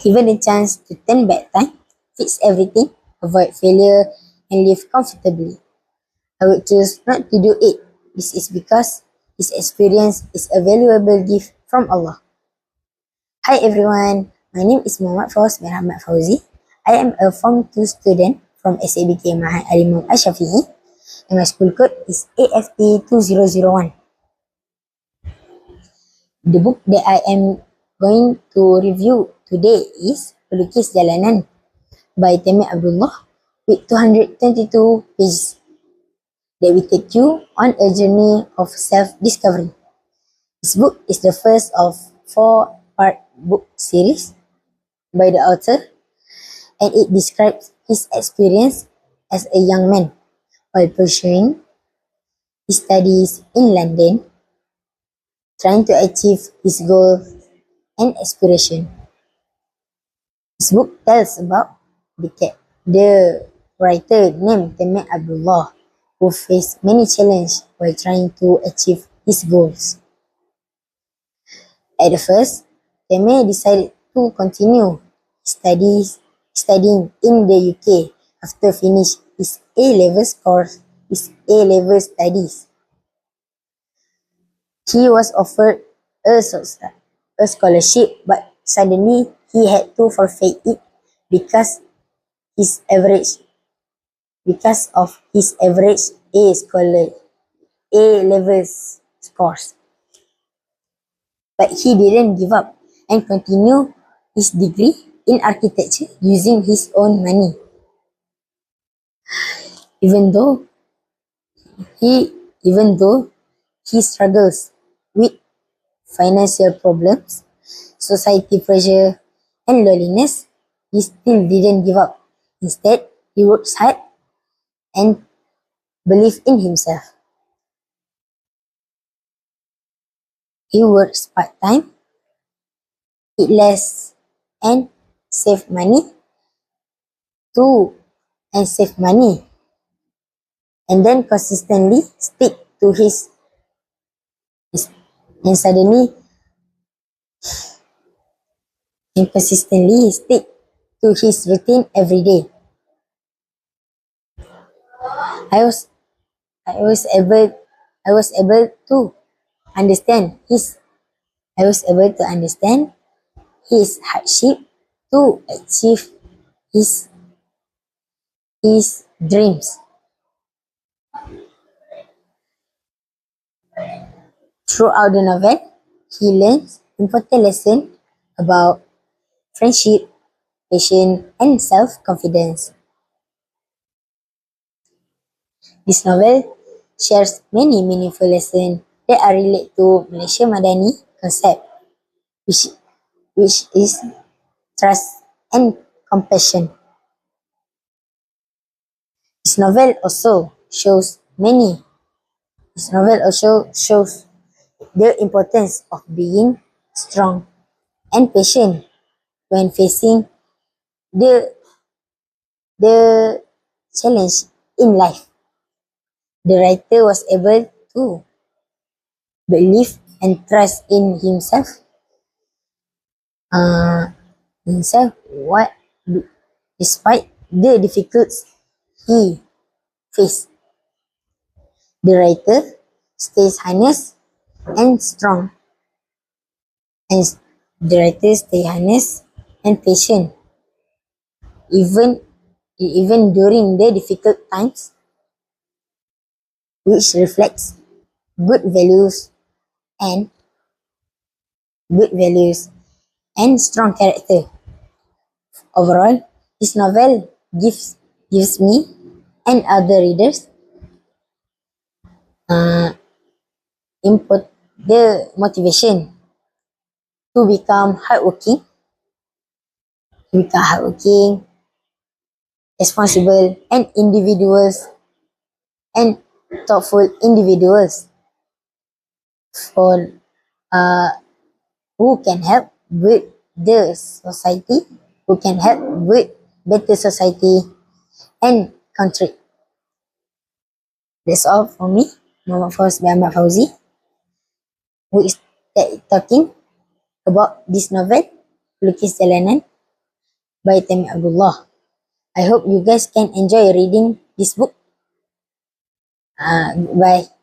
Given a chance to turn back time, fix everything, avoid failure, and live comfortably, I would choose not to do it. This is because this experience is a valuable gift from Allah. Hi everyone, my name is Muhammad Fauz bin Ahmad Fauzi. I am a Form 2 student from SABK Mahad Alimam Ashafi'i, and my school code is AFT2001. The book that I am going to review today is Pelukis Jalanan by Temeh Abdullah with 222 pages that will take you on a journey of self-discovery. This book is the first of 4-part book series by the author, and it describes his experience as a young man while pursuing his studies in London, trying to achieve his goal and aspiration. This book tells about the writer named Temeh Abdullah, who faced many challenges while trying to achieve his goals. At the first, Temeh decided to continue studying in the UK after finish his A-level studies. He was offered a scholarship, but suddenly he had to forfeit it because his average of his average A-level scores. But he didn't give up and continued his degree in architecture using his own money. Even though he struggles with financial problems, society pressure, and loneliness, he still didn't give up. Instead, he works hard and believed in himself. He works part-time, eat less, and save money and then consistently stick to his and suddenly and consistently stick to his routine every day. I was I was able I was able to understand his hardship to achieve his his dreams. Throughout the novel, he learns important lessons about friendship, patience, and self-confidence. This novel shares many meaningful lessons that are related to Malaysia Madani concept, which, which is trust and compassion. This novel also shows many. This novel also shows the importance of being strong and patient when facing the the challenge in life. The writer was able to believe and trust in uh, himself what despite the difficulties he faced. The writer stays honest and strong, and the writer stays honest and patient even during the difficult times, which reflects good values and good values and strong character. Overall, this novel gives me and other readers uh, input the motivation to become hardworking, responsible, and thoughtful individuals for uh, who can help build the society, who can help build better society and country. That's all for me, Muhammad Fauz bin Ahmad Fauzi, who is talking about this novel, Pelukis Jalanan. by Temi Abdullah. I hope you guys can enjoy reading this book. Bye.